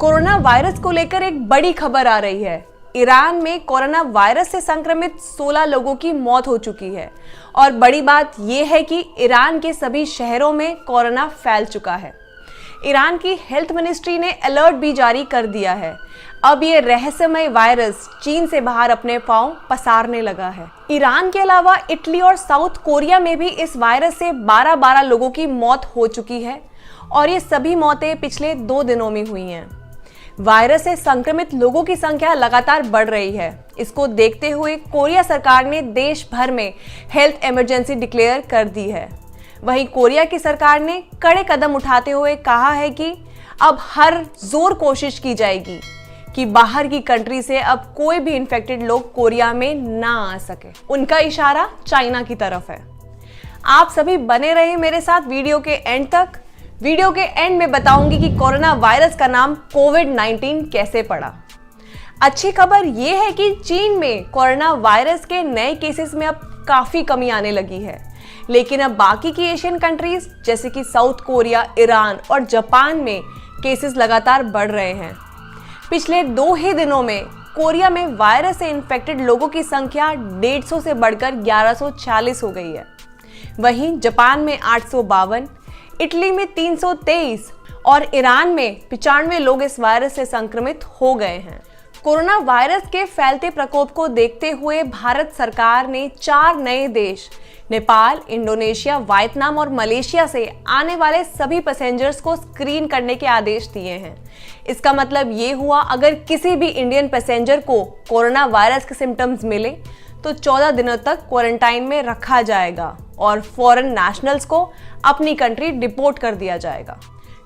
Corona virus को लेकर एक बड़ी खबर आ रही है। ईरान में कोरोना वायरस से संक्रमित 16 लोगों की मौत हो चुकी है और बड़ी बात यह है कि ईरान के सभी शहरों में कोरोना फैल चुका है। ईरान की हेल्थ मिनिस्ट्री ने अलर्ट भी जारी कर दिया है। अब ये रहस्यमय वायरस चीन से बाहर अपने पांव पसारने लगा है। ईरान के अलावा इटली और साउथ कोरिया में भी इस वायरस से 12 लोगों की मौत हो चुकी है और ये सभी मौतें पिछले 2 दिनों में हुई हैं। वायरस से संक्रमित लोगों की संख्या लगातार बढ़ रही है। इसको देखते हुए कोरिया सरकार ने देश भर में हेल्थ इमरजेंसी डिक्लेयर कर दी है। वहीं कोरिया की सरकार ने कड़े कदम उठाते हुए कहा है कि अब हर जोर कोशिश की जाएगी कि बाहर की कंट्री से अब कोई भी इन्फेक्टेड लोग कोरिया में ना आ सके। उनका इशारा चाइना की तरफ है। आप सभी बने रहे मेरे साथ वीडियो के एंड तक। वीडियो के एंड में बताऊंगी कि कोरोना वायरस का नाम कोविड-19 कैसे पड़ा। अच्छी खबर यह है कि चीन में कोरोना वायरस के नए केसेस में अब काफी कमी आने लगी है, लेकिन अब बाकी की एशियन कंट्रीज जैसे कि साउथ कोरिया, ईरान और जापान में केसेस लगातार बढ़ रहे हैं। पिछले 2 ही दिनों में कोरिया में वायरस से इन्फेक्टेड लोगों की संख्या 150 से बढ़कर 1140 हो गई है। वहीं जापान में 852, इटली में 323 और ईरान में 95 लोग इस वायरस से संक्रमित हो गए हैं। कोरोना वायरस के फैलते प्रकोप को देखते हुए भारत सरकार ने 4 नए देश नेपाल, इंडोनेशिया, वियतनाम और मलेशिया से आने वाले सभी पैसेंजर्स को स्क्रीन करने के आदेश दिए हैं। इसका मतलब ये हुआ, अगर किसी भी इंडियन पैसेंजर को कोरोना वायरस के सिम्टम्स मिले तो 14 दिनों तक क्वारंटाइन में रखा जाएगा और फॉरेन नेशनल्स को अपनी कंट्री डिपोर्ट कर दिया जाएगा।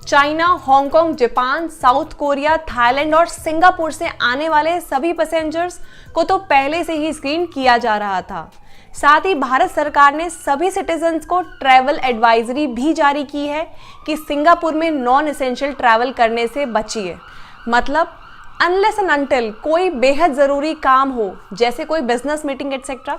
China, Hong Kong, Japan, south Korea, Thailand और सिंगापुर से आने वाले सभी पैसेंजर्स को तो पहले से ही स्क्रीन किया जा रहा था। साथ ही भारत सरकार ने सभी सिटीजन्स को ट्रैवल एडवाइजरी भी जारी की है कि सिंगापुर में नॉन एसेंशियल ट्रैवल करने से बचिए। मतलब अनलेस एंड अनटिल कोई बेहद ज़रूरी काम हो, जैसे कोई business meeting etcetera,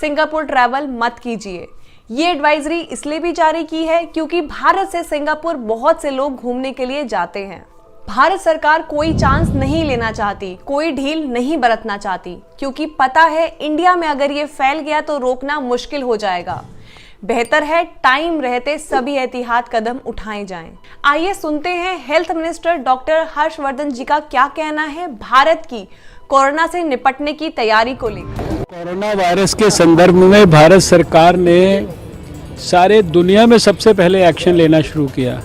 Singapore travel मत कीजिए। ये एडवाइजरी इसलिए भी जारी की है क्योंकि भारत से सिंगापुर बहुत से लोग घूमने के लिए जाते हैं। भारत सरकार कोई चांस नहीं लेना चाहती, कोई ढील नहीं बरतना चाहती, क्योंकि पता है इंडिया में अगर ये फैल गया तो रोकना मुश्किल हो जाएगा। बेहतर है टाइम रहते सभी एहतियात कदम उठाए जाएं। आइए सुनते हैं हेल्थ मिनिस्टर डॉक्टर हर्षवर्धन जी का क्या कहना है भारत की कोरोना से निपटने की तैयारी को लेकर। कोरोना वायरस के संदर्भ में भारत सरकार ने सारे दुनिया में सबसे पहले एक्शन लेना शुरू किया।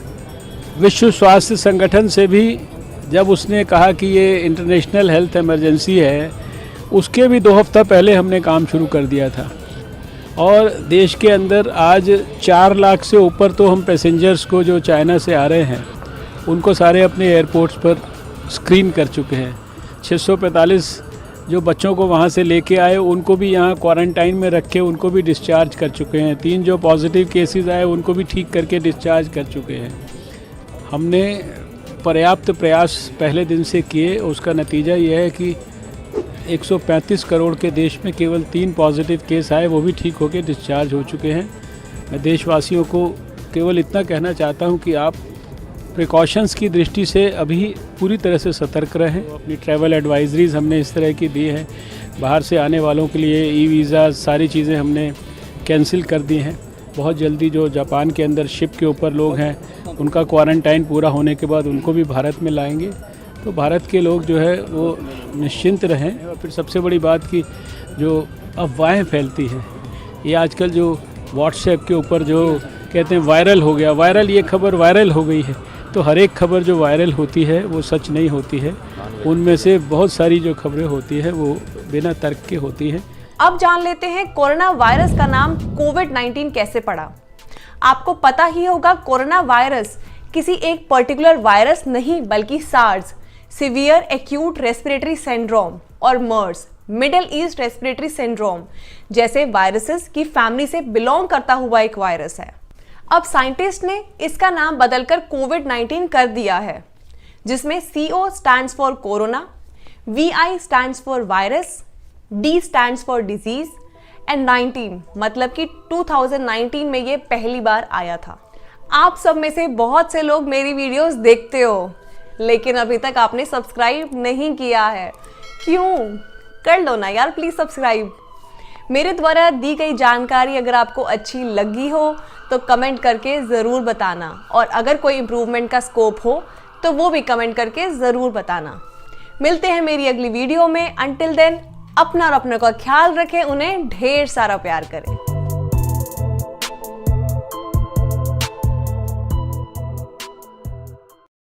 विश्व स्वास्थ्य संगठन से भी जब उसने कहा कि ये इंटरनेशनल हेल्थ इमरजेंसी है, उसके भी 2 हफ्ता पहले हमने काम शुरू कर दिया था। और देश के अंदर आज 4 लाख से ऊपर तो हम पैसेंजर्स को जो चाइना से आ रहे हैं उनको सारे अपने एयरपोर्ट्स पर स्क्रीन कर चुके हैं। 645 जो बच्चों को वहाँ से लेके आए उनको भी यहाँ क्वारंटाइन में रख के उनको भी डिस्चार्ज कर चुके हैं। 3 जो पॉजिटिव केसेस आए उनको भी ठीक करके डिस्चार्ज कर चुके हैं। हमने पर्याप्त प्रयास पहले दिन से किए, उसका नतीजा ये है कि 135 करोड़ के देश में केवल 3 पॉजिटिव केस आए, वो भी ठीक होकर डिस्चार्ज हो चुके हैं। मैं देशवासियों को केवल इतना कहना चाहता हूँ कि आप प्रिकॉशंस की दृष्टि से अभी पूरी तरह से सतर्क रहें। अपनी ट्रैवल एडवाइजरीज़ हमने इस तरह की दी है। बाहर से आने वालों के लिए ई-वीज़ा सारी चीज़ें हमने कैंसिल कर दी हैं। बहुत जल्दी जो जापान के अंदर शिप के ऊपर लोग हैं उनका क्वारंटाइन पूरा होने के बाद उनको भी भारत में लाएंगे। तो भारत के लोग जो है वो निश्चिंत रहें। और फिर सबसे बड़ी बात कि जो अफवाहें फैलती हैं, ये आजकल जो व्हाट्सएप के ऊपर जो कहते हैं वायरल हो गया, वायरल ये खबर वायरल हो गई है, तो हर एक खबर जो वायरल होती है वो सच नहीं होती है। उनमें से बहुत सारी जो खबरें होती है वो बिना तर्क के होती हैं। अब जान लेते हैं कोरोना वायरस का नाम कोविड-19 कैसे पड़ा। आपको पता ही होगा, कोरोना वायरस किसी एक पर्टिकुलर वायरस नहीं बल्कि SARS, severe acute respiratory syndrome, और MERS, middle east respiratory syndrome जैसे वायरसेस की फैमिली से बिलोंग करता हुआ एक वायरस है। अब साइंटिस्ट ने इसका नाम बदलकर कोविड-19 कर दिया है, जिसमें CO stands for corona, VI stands for virus, D stands for disease and 19 मतलब कि 2019 में ये पहली बार आया था। आप सब में से बहुत से लोग मेरी वीडियोस देखते हो, लेकिन अभी तक आपने सब्सक्राइब नहीं किया है। क्यों? कर लो ना यार प्लीज सब्सक्राइब। मेरे द्वारा दी गई जानकारी अगर आपको अच्छी लगी हो तो कमेंट करके ज़रूर बताना, और अगर कोई इम्प्रूवमेंट का स्कोप हो तो वो भी कमेंट करके ज़रूर बताना। मिलते हैं मेरी अगली वीडियो में। अंटिल देन अपना और अपनों का ख्याल रखें, उन्हें ढेर सारा प्यार करें।